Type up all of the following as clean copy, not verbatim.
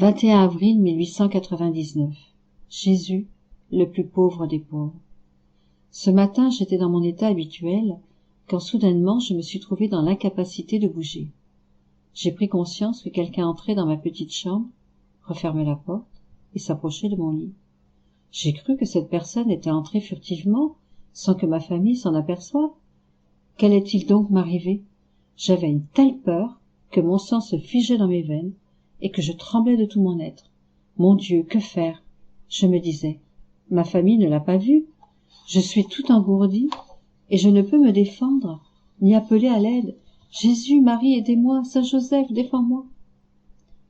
21 avril 1899. Jésus, le plus pauvre des pauvres. Ce matin, j'étais dans mon état habituel, quand soudainement je me suis trouvé dans l'incapacité de bouger. J'ai pris conscience que quelqu'un entrait dans ma petite chambre, refermait la porte et s'approchait de mon lit. J'ai cru que cette personne était entrée furtivement, sans que ma famille s'en aperçoive. Qu'allait-il donc m'arriver? J'avais une telle peur que mon sang se figeait dans mes veines et que je tremblais de tout mon être. Mon Dieu, que faire? Je me disais. Ma famille ne l'a pas vu. Je suis tout engourdie et je ne peux me défendre, ni appeler à l'aide. Jésus, Marie, aidez-moi, Saint Joseph, défends-moi.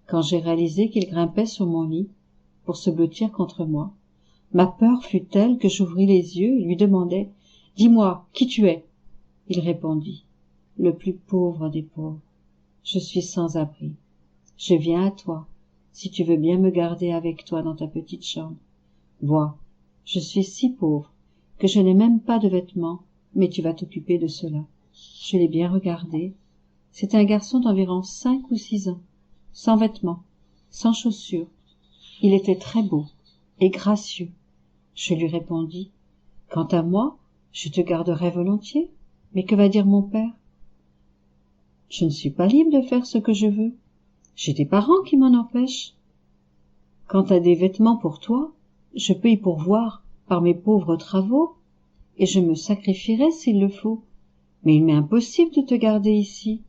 Quand j'ai réalisé qu'il grimpait sur mon lit pour se blottir contre moi, ma peur fut telle que j'ouvris les yeux et lui demandai « Dis-moi, qui tu es ?» Il répondit « Le plus pauvre des pauvres. Je suis sans abri. Je viens à toi, si tu veux bien me garder avec toi dans ta petite chambre. Vois, je suis si pauvre que je n'ai même pas de vêtements, mais tu vas t'occuper de cela. » Je l'ai bien regardé. C'était un garçon d'environ 5 ou 6 ans, sans vêtements, sans chaussures. Il était très beau et gracieux. Je lui répondis « Quant à moi, je te garderai volontiers, mais que va dire mon père ? Je ne suis pas libre de faire ce que je veux. J'ai des parents qui m'en empêchent. Quant à des vêtements pour toi, je peux y pourvoir par mes pauvres travaux, et je me sacrifierai s'il le faut. Mais il m'est impossible de te garder ici.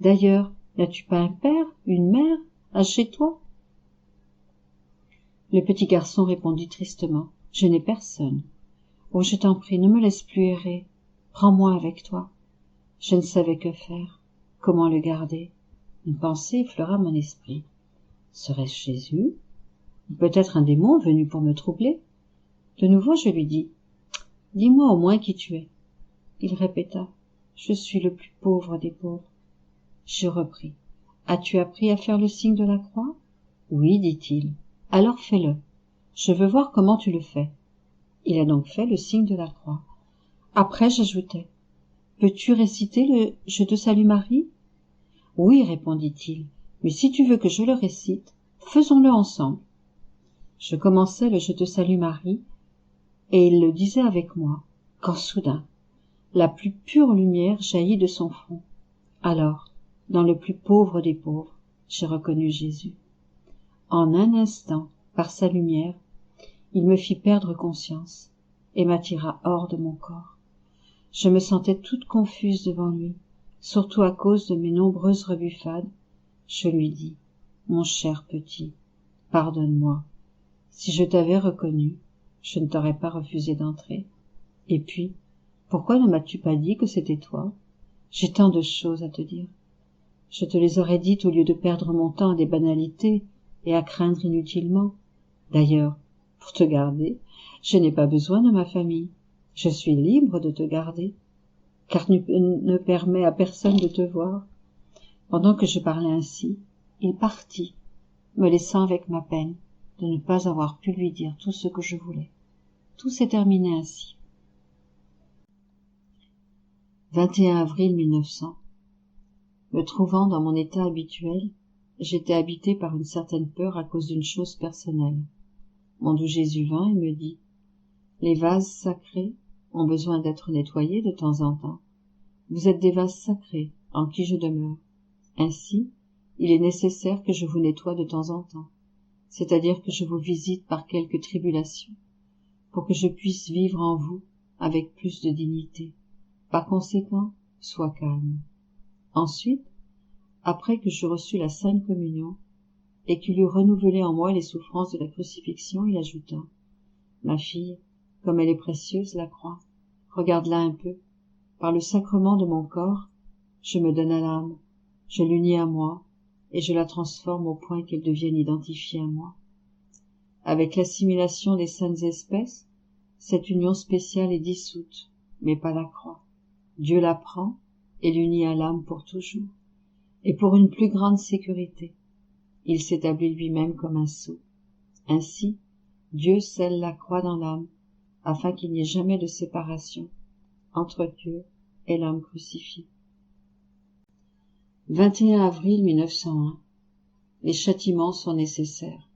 D'ailleurs, n'as-tu pas un père, une mère, chez toi ? » Le petit garçon répondit tristement « Je n'ai personne. Oh, je t'en prie, ne me laisse plus errer. Prends-moi avec toi. » Je ne savais que faire. Comment le garder? Une pensée effleura mon esprit. Serait-ce Jésus? Ou peut-être un démon venu pour me troubler? De nouveau, je lui dis « Dis-moi au moins qui tu es. » Il répéta « Je suis le plus pauvre des pauvres. » Je repris « As-tu appris à faire le signe de la croix? » Oui, dit-il. « Alors fais-le. Je veux voir comment tu le fais. » Il a donc fait le signe de la croix. Après, j'ajoutai « Peux-tu réciter le « Je te salue Marie » ? Oui, répondit-il, mais si tu veux que je le récite, faisons-le ensemble. Je commençai le Je te salue Marie, et il le disait avec moi, quand soudain, la plus pure lumière jaillit de son front. Alors, dans le plus pauvre des pauvres, j'ai reconnu Jésus. En un instant, par sa lumière, il me fit perdre conscience et m'attira hors de mon corps. Je me sentais toute confuse devant lui, surtout à cause de mes nombreuses rebuffades. Je lui dis « Mon cher petit, pardonne-moi. Si je t'avais reconnu, je ne t'aurais pas refusé d'entrer. Et puis, pourquoi ne m'as-tu pas dit que c'était toi? J'ai tant de choses à te dire. Je te les aurais dites au lieu de perdre mon temps à des banalités et à craindre inutilement. D'ailleurs, pour te garder, je n'ai pas besoin de ma famille. Je suis libre de te garder, car tu ne permets à personne de te voir. » Pendant que je parlais ainsi, il partit, me laissant avec ma peine de ne pas avoir pu lui dire tout ce que je voulais. Tout s'est terminé ainsi. 21 avril 1900. Me trouvant dans mon état habituel, j'étais habité par une certaine peur à cause d'une chose personnelle. Mon doux Jésus vint et me dit « Les vases sacrés ont besoin d'être nettoyés de temps en temps. Vous êtes des vases sacrés en qui je demeure. Ainsi, il est nécessaire que je vous nettoie de temps en temps, c'est-à-dire que je vous visite par quelques tribulations, pour que je puisse vivre en vous avec plus de dignité. Par conséquent, sois calme. » Ensuite, après que j'eus reçu la Sainte Communion et qu'il eut renouvelé en moi les souffrances de la crucifixion, il ajouta « Ma fille, comme elle est précieuse, la croix, regarde-la un peu. Par le sacrement de mon corps, je me donne à l'âme, je l'unis à moi, et je la transforme au point qu'elle devienne identifiée à moi. Avec l'assimilation des saintes espèces, cette union spéciale est dissoute, mais pas la croix. Dieu la prend et l'unit à l'âme pour toujours, et pour une plus grande sécurité. Il s'établit lui-même comme un sceau. Ainsi, Dieu scelle la croix dans l'âme, afin qu'il n'y ait jamais de séparation entre Dieu et l'âme crucifiée. 21 avril 1901. les châtiments sont nécessaires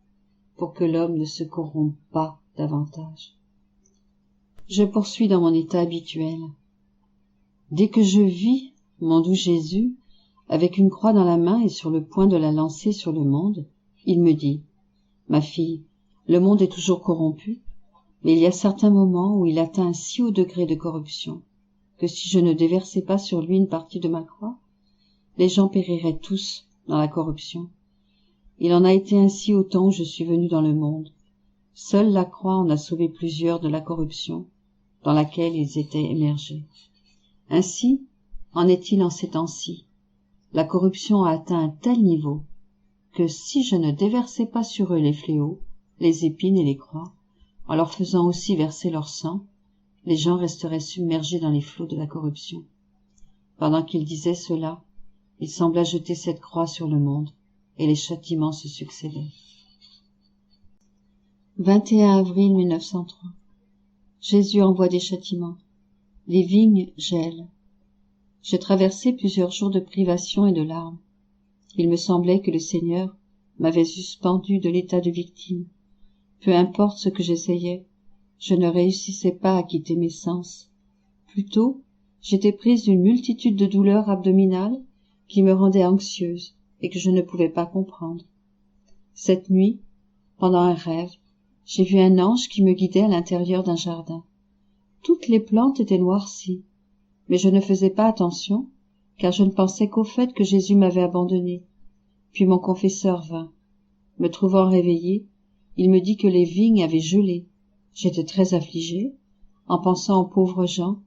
pour que l'homme ne se corrompe pas davantage. Je poursuis dans mon état habituel. Dès que je vis mon doux Jésus, avec une croix dans la main et sur le point de la lancer sur le monde, il me dit, « Ma fille, le monde est toujours corrompu, mais il y a certains moments où il atteint un si haut degré de corruption que si je ne déversais pas sur lui une partie de ma croix, les gens périraient tous dans la corruption. Il en a été ainsi au temps où je suis venu dans le monde. Seule la croix en a sauvé plusieurs de la corruption dans laquelle ils étaient émergés. Ainsi en est-il en ces temps-ci. La corruption a atteint un tel niveau que si je ne déversais pas sur eux les fléaux, les épines et les croix, en leur faisant aussi verser leur sang, les gens resteraient submergés dans les flots de la corruption. Pendant qu'il disait cela, il sembla jeter cette croix sur le monde, et les châtiments se succédaient. 21 avril 1903. Jésus envoie des châtiments. Les vignes gèlent. J'ai traversé plusieurs jours de privation et de larmes. Il me semblait que le Seigneur m'avait suspendu de l'état de victime. Peu importe ce que j'essayais, je ne réussissais pas à quitter mes sens. Plutôt, j'étais prise d'une multitude de douleurs abdominales qui me rendaient anxieuse et que je ne pouvais pas comprendre. Cette nuit, pendant un rêve, j'ai vu un ange qui me guidait à l'intérieur d'un jardin. Toutes les plantes étaient noircies, mais je ne faisais pas attention, car je ne pensais qu'au fait que Jésus m'avait abandonné. Puis mon confesseur vint. Me trouvant réveillée, il me dit que les vignes avaient gelé. J'étais très affligée, en pensant aux pauvres gens,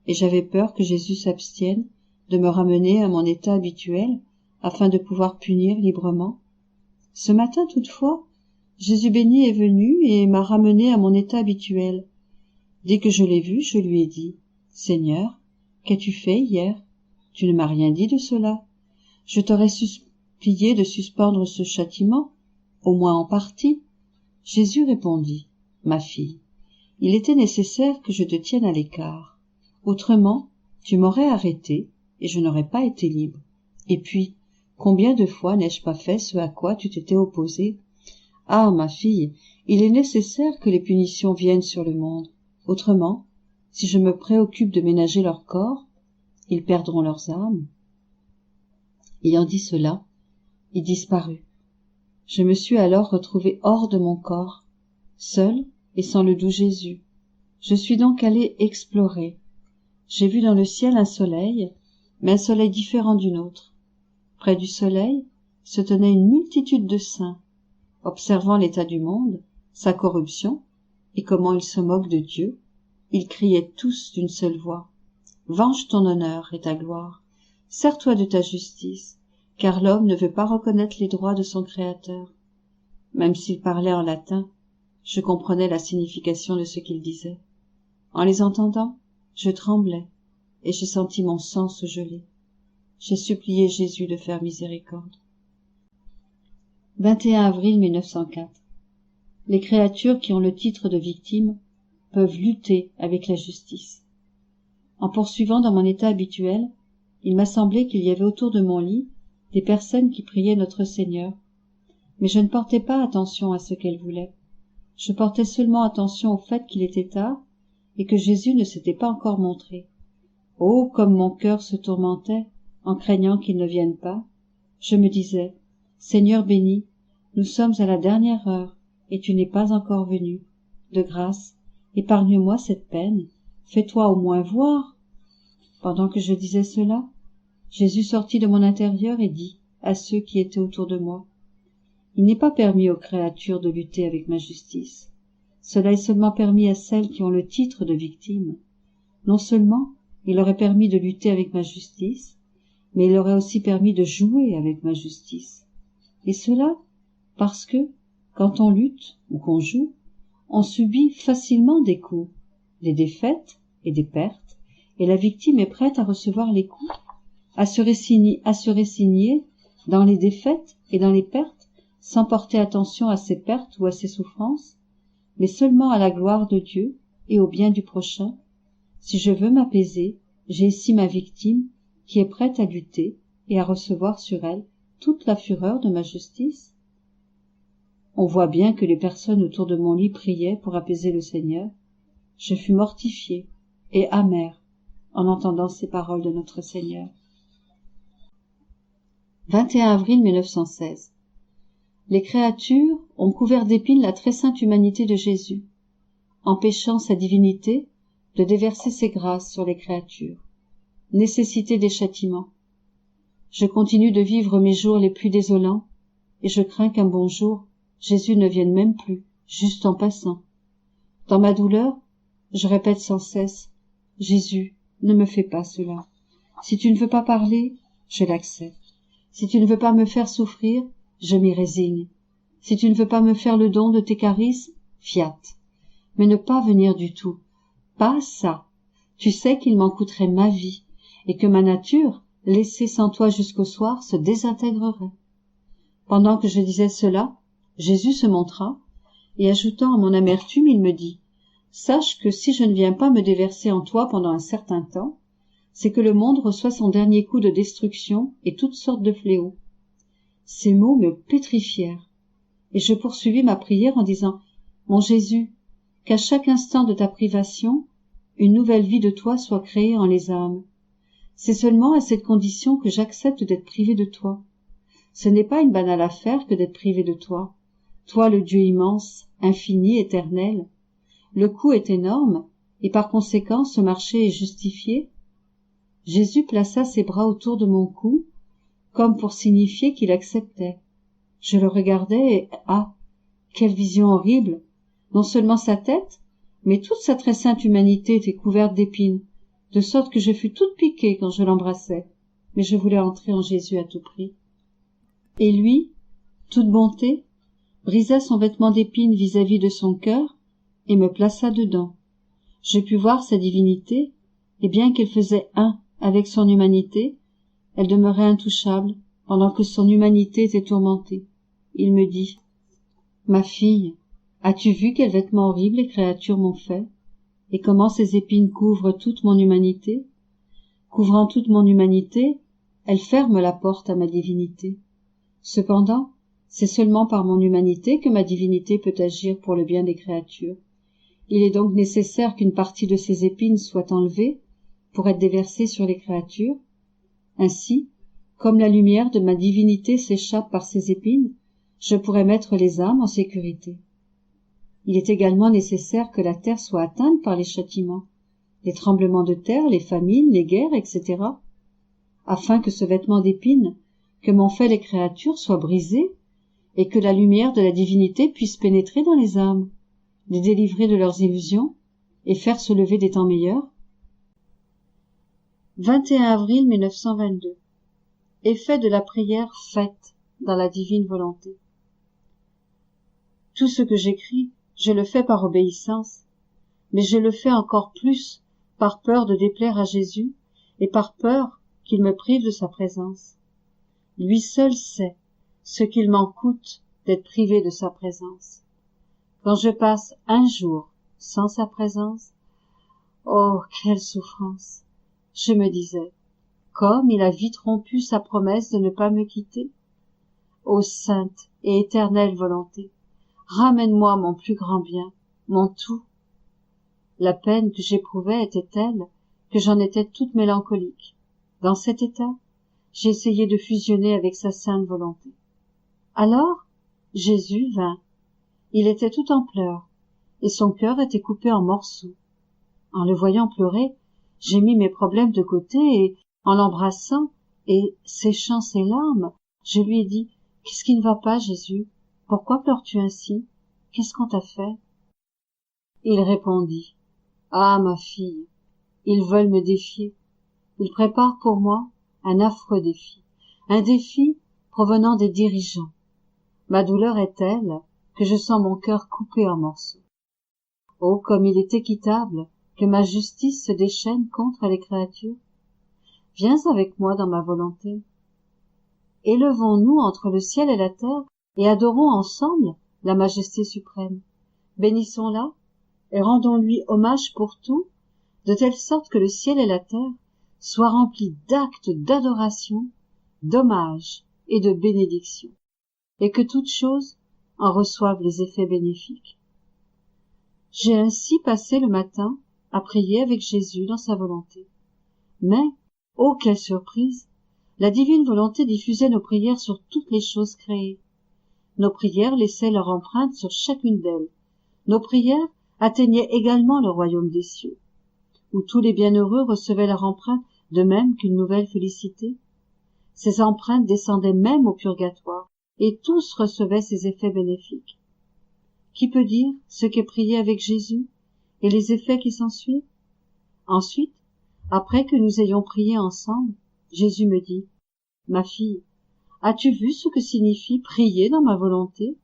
et j'avais peur que Jésus s'abstienne de me ramener à mon état habituel, afin de pouvoir punir librement. Ce matin, toutefois, Jésus béni est venu et m'a ramené à mon état habituel. Dès que je l'ai vu, je lui ai dit, « Seigneur, qu'as-tu fait hier? Tu ne m'as rien dit de cela. Je t'aurais supplié de suspendre ce châtiment, au moins en partie. » Jésus répondit, « Ma fille, il était nécessaire que je te tienne à l'écart. Autrement, tu m'aurais arrêté et je n'aurais pas été libre. Et puis, combien de fois n'ai-je pas fait ce à quoi tu t'étais opposée? Ah, ma fille, il est nécessaire que les punitions viennent sur le monde. Autrement, si je me préoccupe de ménager leur corps, ils perdront leurs âmes. » Ayant dit cela, il disparut. Je me suis alors retrouvée hors de mon corps, seule et sans le doux Jésus. Je suis donc allée explorer. J'ai vu dans le ciel un soleil, mais un soleil différent du nôtre. Près du soleil se tenait une multitude de saints, observant l'état du monde, sa corruption, et comment ils se moquent de Dieu. Ils criaient tous d'une seule voix, « Venge ton honneur et ta gloire, sers-toi de ta justice, car l'homme ne veut pas reconnaître les droits de son Créateur. » Même s'ils parlaient en latin, je comprenais la signification de ce qu'ils disaient. En les entendant, je tremblais, et j'ai senti mon sang se geler. J'ai supplié Jésus de faire miséricorde. 21 avril 1904. Les créatures qui ont le titre de victimes peuvent lutter avec la justice. En poursuivant dans mon état habituel, il m'a semblé qu'il y avait autour de mon lit des personnes qui priaient notre Seigneur, mais je ne portais pas attention à ce qu'elles voulaient. Je portais seulement attention au fait qu'il était tard et que Jésus ne s'était pas encore montré. Oh, comme mon cœur se tourmentait en craignant qu'il ne vienne pas. Je me disais, « Seigneur béni, nous sommes à la dernière heure et tu n'es pas encore venu. De grâce, épargne-moi cette peine, fais-toi au moins voir. » Pendant que je disais cela, Jésus sortit de mon intérieur et dit à ceux qui étaient autour de moi, « Il n'est pas permis aux créatures de lutter avec ma justice. Cela est seulement permis à celles qui ont le titre de victime. Non seulement il aurait permis de lutter avec ma justice, mais il aurait aussi permis de jouer avec ma justice. Et cela parce que, quand on lutte ou qu'on joue, on subit facilement des coups, des défaites et des pertes, et la victime est prête à recevoir les coups, à se résigner dans les défaites et dans les pertes, sans porter attention à ses pertes ou à ses souffrances, mais seulement à la gloire de Dieu et au bien du prochain. Si je veux m'apaiser, j'ai ici ma victime qui est prête à lutter et à recevoir sur elle toute la fureur de ma justice? On voit bien que les personnes autour de mon lit priaient pour apaiser le Seigneur. Je fus mortifiée et amère en entendant ces paroles de notre Seigneur. 21 avril 1916. Les créatures ont couvert d'épines la très sainte humanité de Jésus, empêchant sa divinité de déverser ses grâces sur les créatures. Nécessité des châtiments. Je continue de vivre mes jours les plus désolants, et je crains qu'un bon jour, Jésus ne vienne même plus, juste en passant. Dans ma douleur, je répète sans cesse, « Jésus, ne me fais pas cela. Si tu ne veux pas parler, je l'accepte. Si tu ne veux pas me faire souffrir, je m'y résigne. Si tu ne veux pas me faire le don de tes caresses, fiat. Mais ne pas venir du tout. Pas ça. Tu sais qu'il m'en coûterait ma vie, et que ma nature, laissée sans toi jusqu'au soir, se désintégrerait. » Pendant que je disais cela, Jésus se montra, et ajoutant à mon amertume, il me dit, « Sache que si je ne viens pas me déverser en toi pendant un certain temps, c'est que le monde reçoit son dernier coup de destruction et toutes sortes de fléaux. » Ces mots me pétrifièrent, et je poursuivis ma prière en disant, « Mon Jésus, qu'à chaque instant de ta privation, une nouvelle vie de toi soit créée en les âmes. C'est seulement à cette condition que j'accepte d'être privé de toi. Ce n'est pas une banale affaire que d'être privé de toi. Toi, le Dieu immense, infini, éternel. Le coût est énorme, et par conséquent ce marché est justifié. » Jésus plaça ses bras autour de mon cou, comme pour signifier qu'il acceptait. Je le regardais et, ah, quelle vision horrible! Non seulement sa tête, mais toute sa très sainte humanité était couverte d'épines, de sorte que je fus toute piquée quand je l'embrassais, mais je voulais entrer en Jésus à tout prix. Et lui, toute bonté, brisa son vêtement d'épines vis-à-vis de son cœur et me plaça dedans. Je pus voir sa divinité, et bien qu'elle faisait un avec son humanité, elle demeurait intouchable pendant que son humanité était tourmentée. Il me dit, « Ma fille, as-tu vu quels vêtements horribles les créatures m'ont fait, et comment ces épines couvrent toute mon humanité? Couvrant toute mon humanité, elles ferment la porte à ma divinité. Cependant, c'est seulement par mon humanité que ma divinité peut agir pour le bien des créatures. Il est donc nécessaire qu'une partie de ces épines soit enlevée pour être déversée sur les créatures. Ainsi, comme la lumière de ma divinité s'échappe par ces épines, je pourrais mettre les âmes en sécurité. Il est également nécessaire que la terre soit atteinte par les châtiments, les tremblements de terre, les famines, les guerres, etc., afin que ce vêtement d'épines que m'ont fait les créatures soit brisé et que la lumière de la divinité puisse pénétrer dans les âmes, les délivrer de leurs illusions et faire se lever des temps meilleurs. 21 avril 1922. Effet de la prière faite dans la divine volonté. Tout ce que j'écris, je le fais par obéissance, mais je le fais encore plus par peur de déplaire à Jésus et par peur qu'il me prive de sa présence. Lui seul sait ce qu'il m'en coûte d'être privé de sa présence. Quand je passe un jour sans sa présence, oh, quelle souffrance! Je me disais, comme il a vite rompu sa promesse de ne pas me quitter. Ô sainte et éternelle volonté, ramène-moi mon plus grand bien, mon tout. La peine que j'éprouvais était telle que j'en étais toute mélancolique. Dans cet état, j'ai essayé de fusionner avec sa sainte volonté. Alors, Jésus vint. Il était tout en pleurs, et son cœur était coupé en morceaux. En le voyant pleurer, j'ai mis mes problèmes de côté et, en l'embrassant et séchant ses larmes, je lui ai dit, « Qu'est-ce qui ne va pas, Jésus? Pourquoi pleures-tu ainsi? Qu'est-ce qu'on t'a fait? » Il répondit, « Ah, ma fille, ils veulent me défier. Ils préparent pour moi un affreux défi, un défi provenant des dirigeants. Ma douleur est telle que je sens mon cœur coupé en morceaux. Oh, comme il est équitable que ma justice se déchaîne contre les créatures. Viens avec moi dans ma volonté. Élevons-nous entre le ciel et la terre et adorons ensemble la majesté suprême. Bénissons-la et rendons-lui hommage pour tout, de telle sorte que le ciel et la terre soient remplis d'actes d'adoration, d'hommage et de bénédiction, et que toutes choses en reçoivent les effets bénéfiques. J'ai ainsi passé le matin à prier avec Jésus dans sa volonté. Mais, oh quelle surprise, la divine volonté diffusait nos prières sur toutes les choses créées. Nos prières laissaient leur empreinte sur chacune d'elles. Nos prières atteignaient également le royaume des cieux, où tous les bienheureux recevaient leur empreinte de même qu'une nouvelle félicité. Ces empreintes descendaient même au purgatoire, et tous recevaient ces effets bénéfiques. Qui peut dire ce qu'est prier avec Jésus et les effets qui s'ensuivent? Ensuite, après que nous ayons prié ensemble, Jésus me dit: « Ma fille, as-tu vu ce que signifie prier dans ma volonté?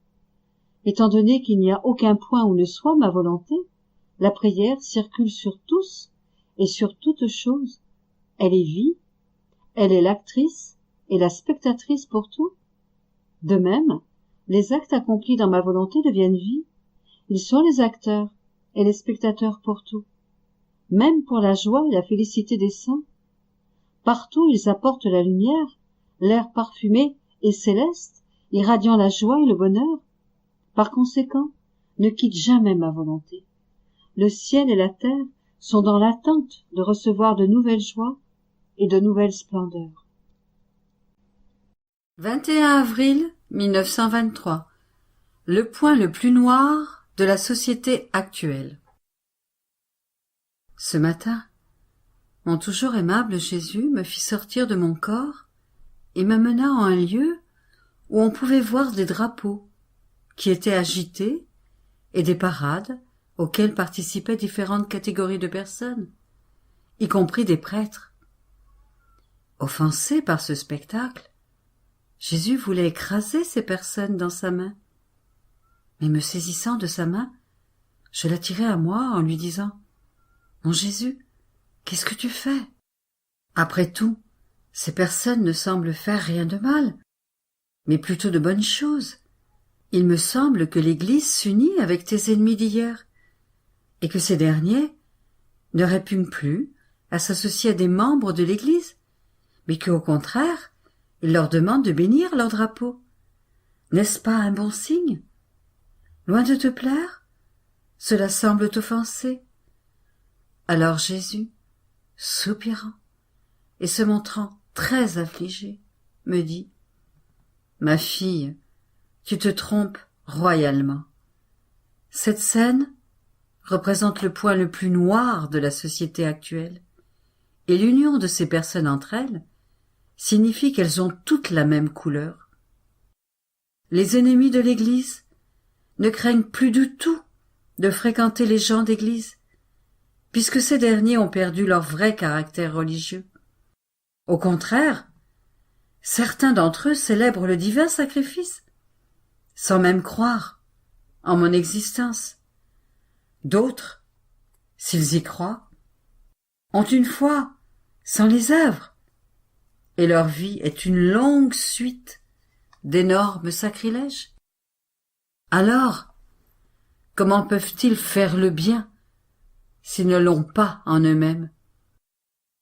Étant donné qu'il n'y a aucun point où ne soit ma volonté, la prière circule sur tous et sur toutes choses. Elle est vie, elle est l'actrice et la spectatrice pour tout. De même, les actes accomplis dans ma volonté deviennent vie. Ils sont les acteurs et les spectateurs pour tout, même pour la joie et la félicité des saints. Partout ils apportent la lumière, l'air parfumé et céleste, irradiant la joie et le bonheur. Par conséquent, ne quitte jamais ma volonté. Le ciel et la terre sont dans l'attente de recevoir de nouvelles joies et de nouvelles splendeurs. 21 avril 1923. Le point le plus noir de la société actuelle. Ce matin, mon toujours aimable Jésus me fit sortir de mon corps et m'amena en un lieu où on pouvait voir des drapeaux qui étaient agités et des parades auxquelles participaient différentes catégories de personnes, y compris des prêtres. Offensé par ce spectacle, Jésus voulait écraser ces personnes dans sa main. Mais me saisissant de sa main, je l'attirai à moi en lui disant: « Mon Jésus, qu'est-ce que tu fais? Après tout, ces personnes ne semblent faire rien de mal, mais plutôt de bonnes choses. Il me semble que l'Église s'unit avec tes ennemis d'hier, et que ces derniers ne répugnent plus à s'associer à des membres de l'Église, mais qu'au contraire, ils leur demandent de bénir leur drapeau. N'est-ce pas un bon signe? Loin de te plaire, cela semble t'offenser. » Alors Jésus, soupirant et se montrant très affligé, me dit: « Ma fille, tu te trompes royalement. Cette scène représente le point le plus noir de la société actuelle, et l'union de ces personnes entre elles signifie qu'elles ont toutes la même couleur. Les ennemis de l'Église ne craignent plus du tout de fréquenter les gens d'Église, puisque ces derniers ont perdu leur vrai caractère religieux. Au contraire, certains d'entre eux célèbrent le divin sacrifice, sans même croire en mon existence. D'autres, s'ils y croient, ont une foi sans les œuvres, et leur vie est une longue suite d'énormes sacrilèges. Alors, comment peuvent-ils faire le bien s'ils ne l'ont pas en eux-mêmes?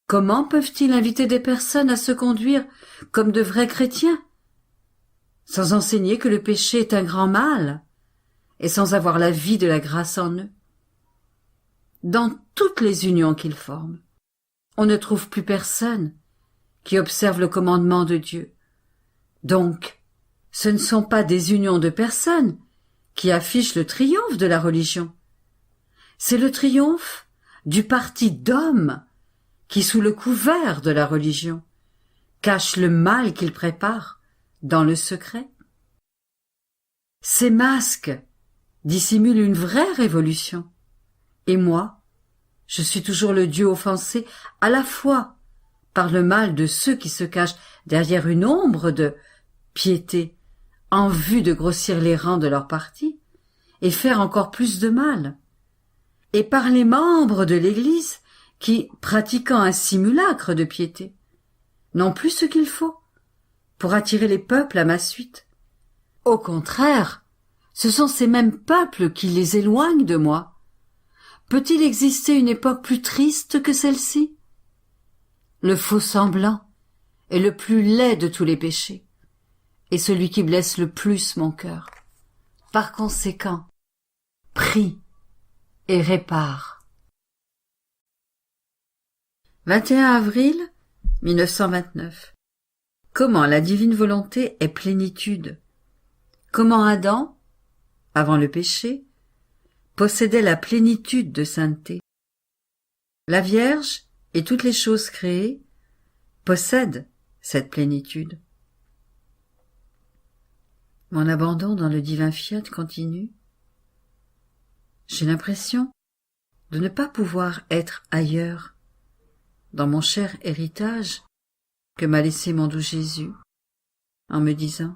Comment peuvent-ils inviter des personnes à se conduire comme de vrais chrétiens, sans enseigner que le péché est un grand mal, et sans avoir la vie de la grâce en eux? Dans toutes les unions qu'ils forment, on ne trouve plus personne qui observe le commandement de Dieu. Donc, ce ne sont pas des unions de personnes qui affichent le triomphe de la religion. C'est le triomphe du parti d'hommes qui, sous le couvert de la religion, cache le mal qu'il prépare dans le secret. Ces masques dissimulent une vraie révolution. Et moi, je suis toujours le Dieu offensé à la fois par le mal de ceux qui se cachent derrière une ombre de piété en vue de grossir les rangs de leur parti et faire encore plus de mal, et par les membres de l'Église qui, pratiquant un simulacre de piété, n'ont plus ce qu'il faut pour attirer les peuples à ma suite. Au contraire, ce sont ces mêmes peuples qui les éloignent de moi. Peut-il exister une époque plus triste que celle-ci? Le faux semblant est le plus laid de tous les péchés, est celui qui blesse le plus mon cœur. Par conséquent, prie et répare. 21 avril 1929. Comment la divine volonté est plénitude. Comment Adam, avant le péché, possédait la plénitude de sainteté. La Vierge et toutes les choses créées possèdent cette plénitude. Mon abandon dans le divin fiat continue. J'ai l'impression de ne pas pouvoir être ailleurs, dans mon cher héritage que m'a laissé mon doux Jésus, en me disant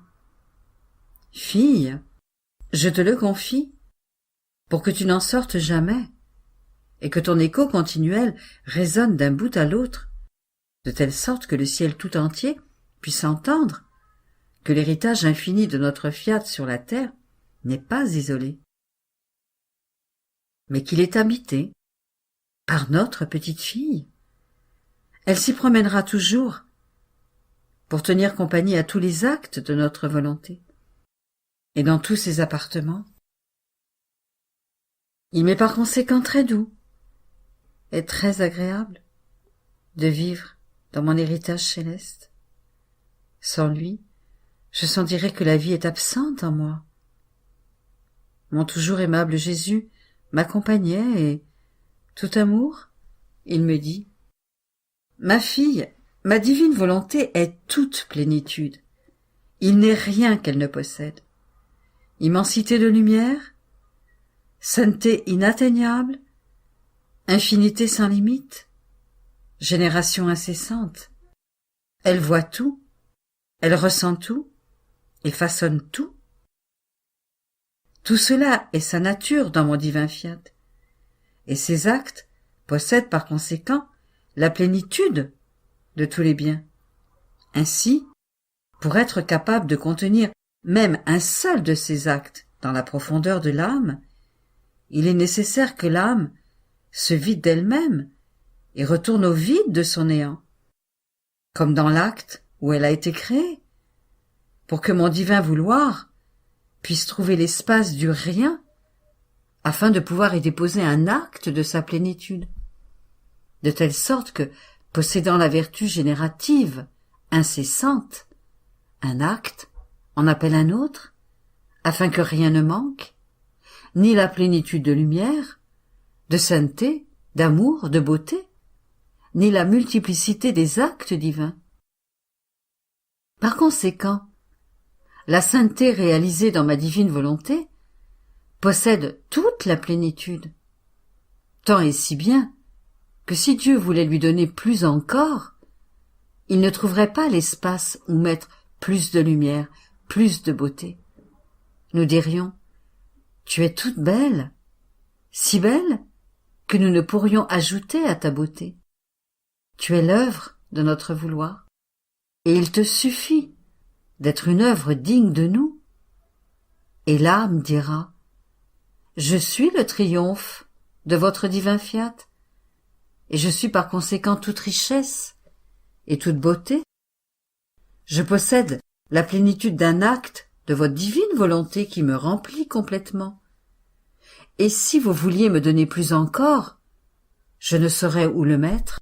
« Fille, je te le confie, pour que tu n'en sortes jamais, et que ton écho continuel résonne d'un bout à l'autre, de telle sorte que le ciel tout entier puisse entendre que l'héritage infini de notre fiat sur la terre n'est pas isolé, mais qu'il est habité par notre petite fille. Elle s'y promènera toujours pour tenir compagnie à tous les actes de notre volonté. Et dans tous ses appartements, il m'est par conséquent très doux et très agréable de vivre dans mon héritage céleste. Sans lui, je sentirais que la vie est absente en moi. Mon toujours aimable Jésus m'accompagnait et, tout amour, il me dit « Ma fille, ma divine volonté est toute plénitude. Il n'est rien qu'elle ne possède. Immensité de lumière, sainteté inatteignable, infinité sans limite, génération incessante. Elle voit tout, elle ressent tout et façonne tout. Tout cela est sa nature dans mon divin fiat, et ses actes possèdent par conséquent la plénitude de tous les biens. Ainsi, pour être capable de contenir même un seul de ces actes dans la profondeur de l'âme, il est nécessaire que l'âme se vide d'elle-même et retourne au vide de son néant, comme dans l'acte où elle a été créée, pour que mon divin vouloir puisse trouver l'espace du rien afin de pouvoir y déposer un acte de sa plénitude, de telle sorte que, possédant la vertu générative incessante, un acte en appelle un autre, afin que rien ne manque, ni la plénitude de lumière, de sainteté, d'amour, de beauté, ni la multiplicité des actes divins. Par conséquent, la sainteté réalisée dans ma divine volonté possède toute la plénitude, tant et si bien que si Dieu voulait lui donner plus encore, il ne trouverait pas l'espace où mettre plus de lumière, plus de beauté. Nous dirions « Tu es toute belle, si belle que nous ne pourrions ajouter à ta beauté. Tu es l'œuvre de notre vouloir, et il te suffit d'être une œuvre digne de nous. » Et l'âme dira « Je suis le triomphe de votre divin fiat, et je suis par conséquent toute richesse et toute beauté. Je possède la plénitude d'un acte de votre divine volonté qui me remplit complètement. Et si vous vouliez me donner plus encore, je ne saurais où le mettre. »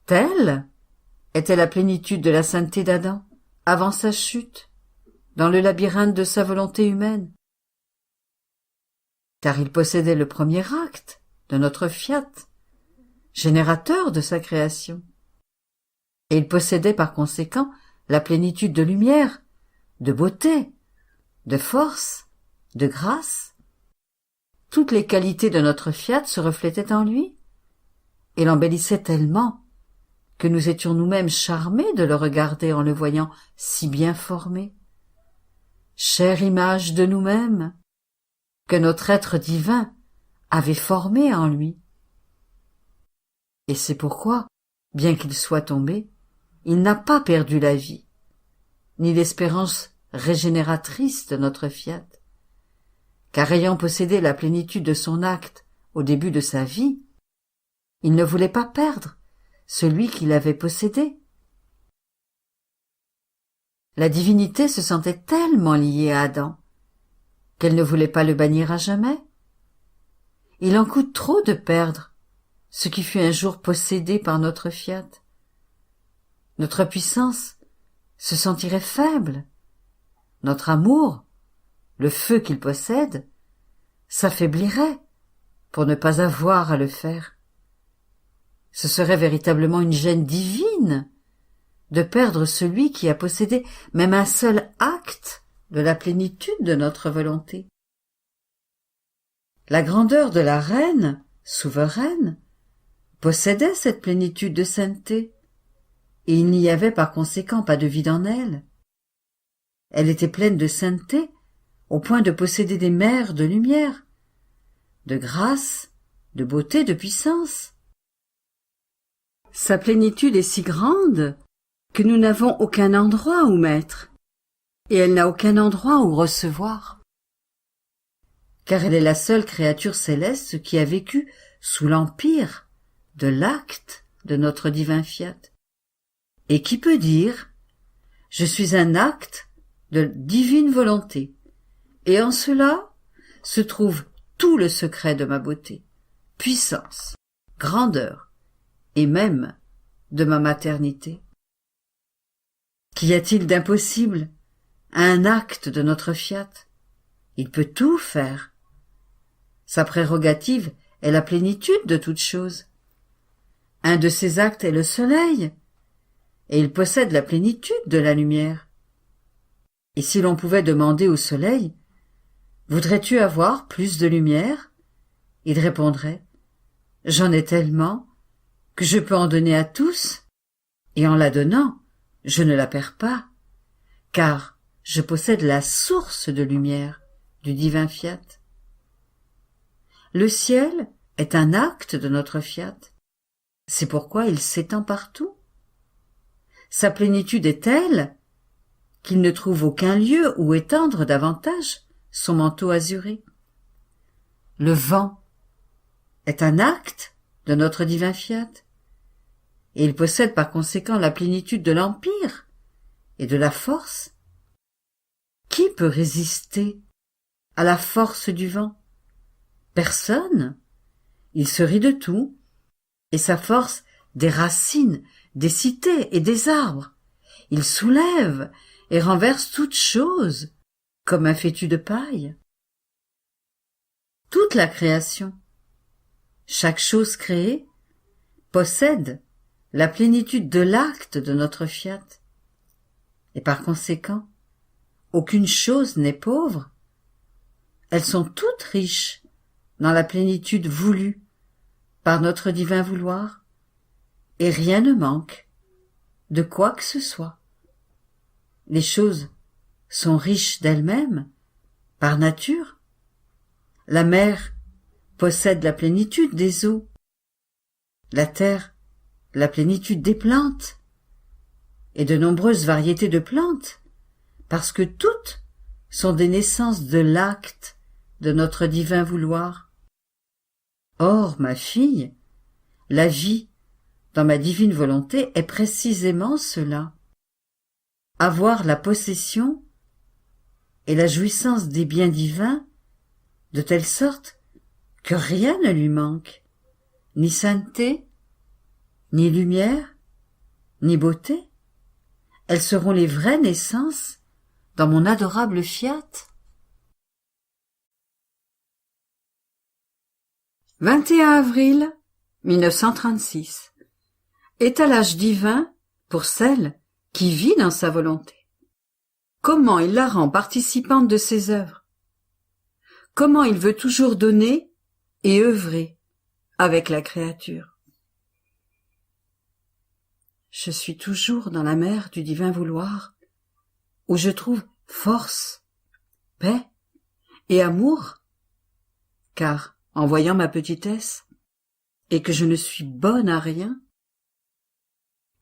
Telle était la plénitude de la sainteté d'Adam avant sa chute, dans le labyrinthe de sa volonté humaine. Car il possédait le premier acte de notre fiat, générateur de sa création. Et il possédait par conséquent la plénitude de lumière, de beauté, de force, de grâce. Toutes les qualités de notre fiat se reflétaient en lui, et l'embellissaient tellement que nous étions nous-mêmes charmés de le regarder en le voyant si bien formé. Chère image de nous-mêmes, que notre être divin avait formé en lui. Et c'est pourquoi, bien qu'il soit tombé, il n'a pas perdu la vie, ni l'espérance régénératrice de notre fiat, car ayant possédé la plénitude de son acte au début de sa vie, il ne voulait pas perdre celui qu'il avait possédé. La divinité se sentait tellement liée à Adam qu'elle ne voulait pas le bannir à jamais. Il en coûte trop de perdre ce qui fut un jour possédé par notre fiat. Notre puissance se sentirait faible. Notre amour, le feu qu'il possède, s'affaiblirait pour ne pas avoir à le faire. Ce serait véritablement une gêne divine de perdre celui qui a possédé même un seul acte de la plénitude de notre volonté. La grandeur de la reine, souveraine, possédait cette plénitude de sainteté, et il n'y avait par conséquent pas de vide en elle. Elle était pleine de sainteté au point de posséder des mers de lumière, de grâce, de beauté, de puissance. Sa plénitude est si grande que nous n'avons aucun endroit où mettre, et elle n'a aucun endroit où recevoir. Car elle est la seule créature céleste qui a vécu sous l'empire de l'acte de notre divin fiat, et qui peut dire « Je suis un acte de divine volonté, et en cela se trouve tout le secret de ma beauté, puissance, grandeur, et même de ma maternité. » Qu'y a-t-il d'impossible à un acte de notre fiat? Il peut tout faire. Sa prérogative est la plénitude de toutes choses. Un de ses actes est le soleil, et il possède la plénitude de la lumière. Et si l'on pouvait demander au soleil « Voudrais-tu avoir plus de lumière ?» il répondrait « J'en ai tellement que je peux en donner à tous, et en la donnant, je ne la perds pas, car je possède la source de lumière du divin fiat. » Le ciel est un acte de notre fiat, c'est pourquoi il s'étend partout. Sa plénitude est telle qu'il ne trouve aucun lieu où étendre davantage son manteau azuré. Le vent est un acte de notre divin fiat, et il possède par conséquent la plénitude de l'empire et de la force. Qui peut résister à la force du vent? Personne. Il se rit de tout, et sa force des racines, des cités et des arbres. Il soulève et renverse toutes choses, comme un fétu de paille. Toute la création, chaque chose créée, possède la plénitude de l'acte de notre fiat, et par conséquent, aucune chose n'est pauvre. Elles sont toutes riches dans la plénitude voulue par notre divin vouloir, et rien ne manque de quoi que ce soit. Les choses sont riches d'elles-mêmes, par nature. La mer possède la plénitude des eaux, la terre la plénitude des plantes, et de nombreuses variétés de plantes, parce que toutes sont des naissances de l'acte de notre divin vouloir. Or, ma fille, la vie dans ma divine volonté est précisément cela. Avoir la possession et la jouissance des biens divins de telle sorte que rien ne lui manque, ni sainteté, ni lumière, ni beauté. Elles seront les vraies naissances dans mon adorable fiat. 21 avril 1936. Étalage divin pour celle qui vit dans sa volonté. Comment il la rend participante de ses œuvres. Comment il veut toujours donner et œuvrer avec la créature. Je suis toujours dans la mer du divin vouloir, où je trouve force, paix et amour, car en voyant ma petitesse, et que je ne suis bonne à rien,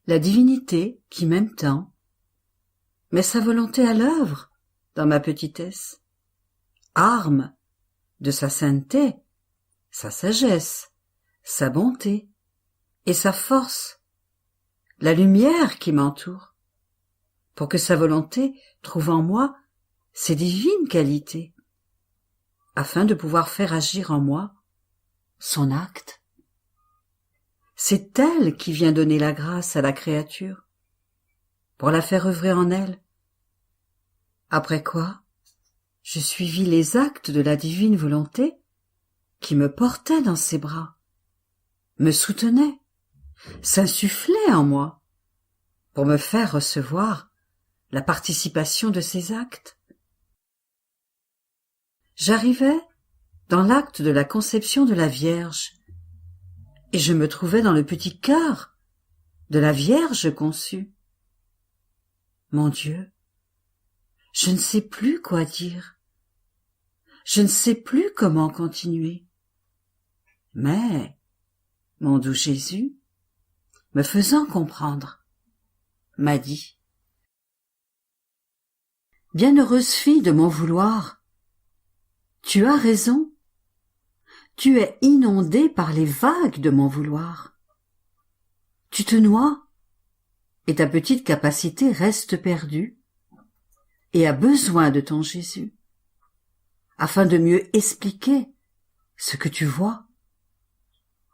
la divinité qui m'aime tant met sa volonté à l'œuvre dans ma petitesse, arme de sa sainteté, sa sagesse, sa bonté et sa force, la lumière qui m'entoure, pour que sa volonté trouve en moi ses divines qualités, afin de pouvoir faire agir en moi son acte. C'est elle qui vient donner la grâce à la créature, pour la faire œuvrer en elle. Après quoi, je suivis les actes de la divine volonté qui me portait dans ses bras, me soutenait, s'insufflait en moi, pour me faire recevoir la participation de ses actes. J'arrivais dans l'acte de la conception de la Vierge, et je me trouvais dans le petit cœur de la Vierge conçue. Mon Dieu, je ne sais plus quoi dire, je ne sais plus comment continuer. Mais mon doux Jésus, me faisant comprendre, m'a dit: « Bienheureuse fille de mon vouloir, tu as raison, tu es inondée par les vagues de mon vouloir. Tu te noies, et ta petite capacité reste perdue, et a besoin de ton Jésus, afin de mieux expliquer ce que tu vois,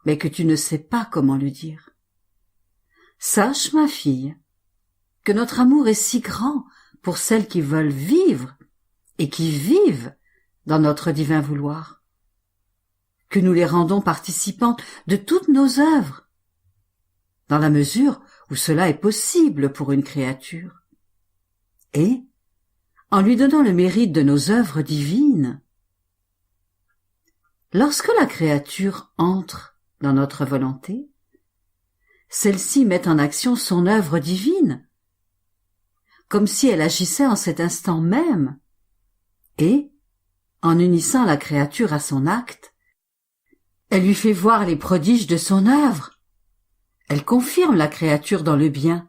mais que tu ne sais pas comment le dire. Sache, ma fille, que notre amour est si grand pour celles qui veulent vivre et qui vivent dans notre divin vouloir, que nous les rendons participantes de toutes nos œuvres, dans la mesure où cela est possible pour une créature, et en lui donnant le mérite de nos œuvres divines. Lorsque la créature entre dans notre volonté, celle-ci met en action son œuvre divine, comme si elle agissait en cet instant même, et, en unissant la créature à son acte, elle lui fait voir les prodiges de son œuvre, elle confirme la créature dans le bien,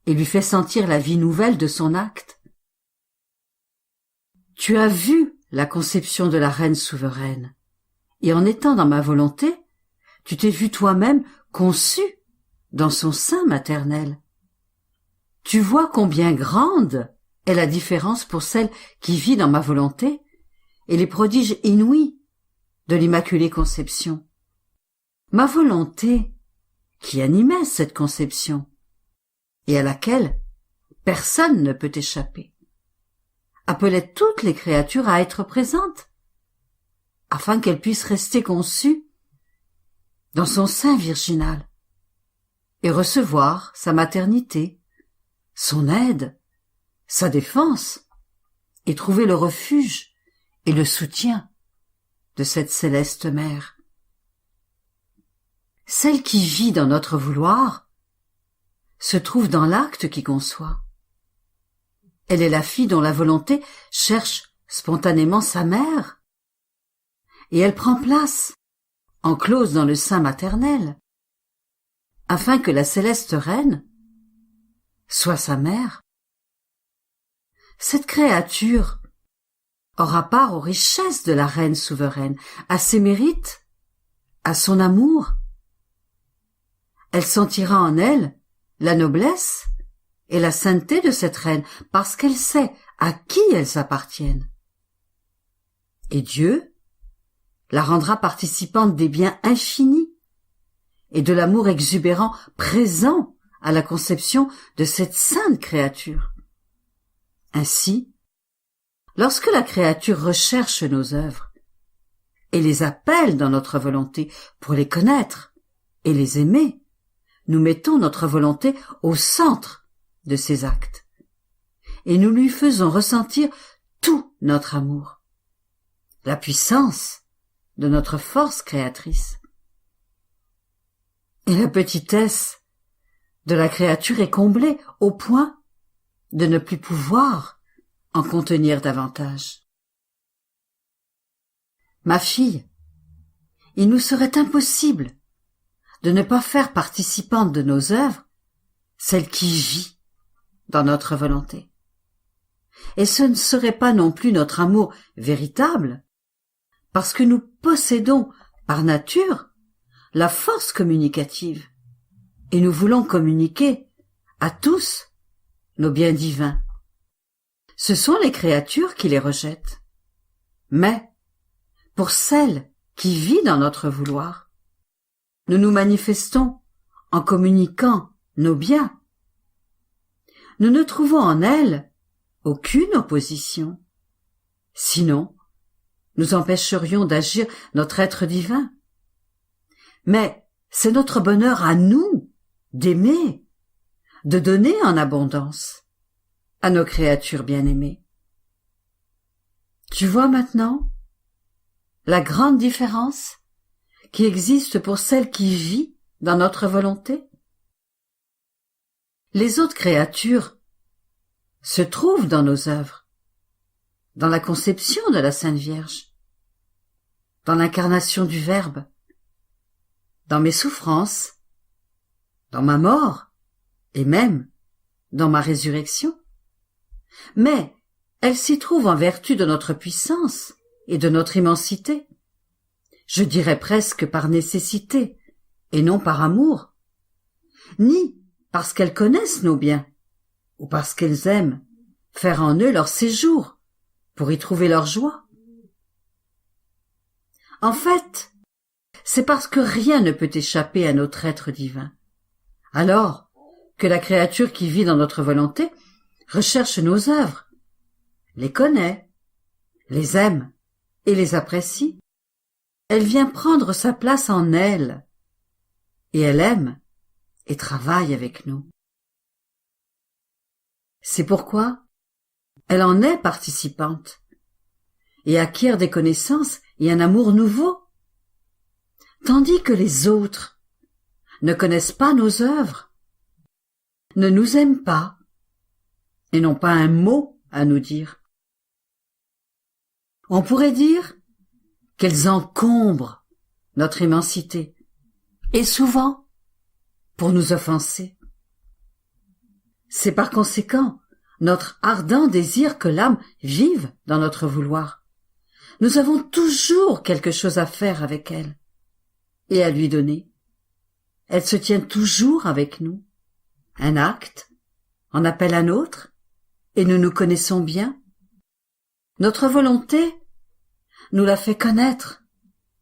et lui fait sentir la vie nouvelle de son acte. Tu as vu la conception de la reine souveraine, et en étant dans ma volonté, tu t'es vu toi-même conçu dans son sein maternel. Tu vois combien grande est la différence pour celle qui vit dans ma volonté et les prodiges inouïs de l'Immaculée Conception. Ma volonté, qui animait cette conception, et à laquelle personne ne peut échapper, appelait toutes les créatures à être présentes, afin qu'elles puissent rester conçues dans son sein virginal, et recevoir sa maternité, son aide, sa défense, et trouver le refuge et le soutien de cette céleste mère. Celle qui vit dans notre vouloir se trouve dans l'acte qui conçoit. Elle est la fille dont la volonté cherche spontanément sa mère, et elle prend place, enclose dans le sein maternel, afin que la céleste reine soit sa mère. Cette créature aura part aux richesses de la reine souveraine, à ses mérites, à son amour. Elle sentira en elle la noblesse et la sainteté de cette reine, parce qu'elle sait à qui elles appartiennent. Et Dieu la rendra participante des biens infinis et de l'amour exubérant présent à la conception de cette sainte créature. Ainsi, lorsque la créature recherche nos œuvres et les appelle dans notre volonté pour les connaître et les aimer, nous mettons notre volonté au centre de ses actes et nous lui faisons ressentir tout notre amour, la puissance de notre force créatrice. Et la petitesse de la créature est comblée au point de ne plus pouvoir en contenir davantage. Ma fille, il nous serait impossible de ne pas faire participante de nos œuvres celle qui vit dans notre volonté. Et ce ne serait pas non plus notre amour véritable, parce que nous possédons par nature la force communicative, et nous voulons communiquer à tous nos biens divins. Ce sont les créatures qui les rejettent. Mais, pour celle qui vit dans notre vouloir, nous nous manifestons en communiquant nos biens. Nous ne trouvons en elle aucune opposition. Sinon, nous empêcherions d'agir notre être divin. Mais c'est notre bonheur à nous d'aimer, de donner en abondance à nos créatures bien-aimées. Tu vois maintenant la grande différence qui existe pour celle qui vit dans notre volonté? Les autres créatures se trouvent dans nos œuvres, dans la conception de la Sainte Vierge, dans l'incarnation du Verbe, dans mes souffrances, dans ma mort et même dans ma résurrection. Mais elles s'y trouvent en vertu de notre puissance et de notre immensité. Je dirais presque par nécessité et non par amour, ni parce qu'elles connaissent nos biens ou parce qu'elles aiment faire en eux leur séjour pour y trouver leur joie. En fait, c'est parce que rien ne peut échapper à notre être divin. Alors que la créature qui vit dans notre volonté recherche nos œuvres, les connaît, les aime et les apprécie. Elle vient prendre sa place en elle, et elle aime et travaille avec nous. C'est pourquoi elle en est participante et acquiert des connaissances et un amour nouveau, tandis que les autres ne connaissent pas nos œuvres, ne nous aiment pas et n'ont pas un mot à nous dire. On pourrait dire qu'elles encombrent notre immensité, et souvent pour nous offenser. C'est par conséquent notre ardent désir que l'âme vive dans notre vouloir. Nous avons toujours quelque chose à faire avec elle et à lui donner. Elle se tient toujours avec nous. Un acte en appelle un autre, et nous nous connaissons bien. Notre volonté nous la fait connaître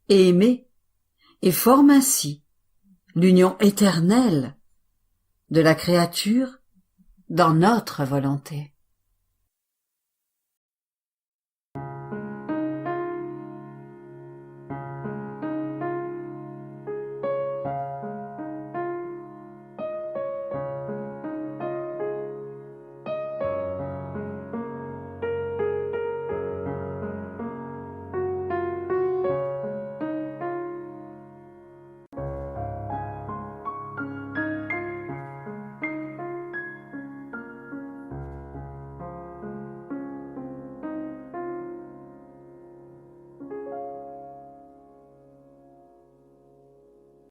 et aimer, et forme ainsi l'union éternelle de la créature dans notre volonté.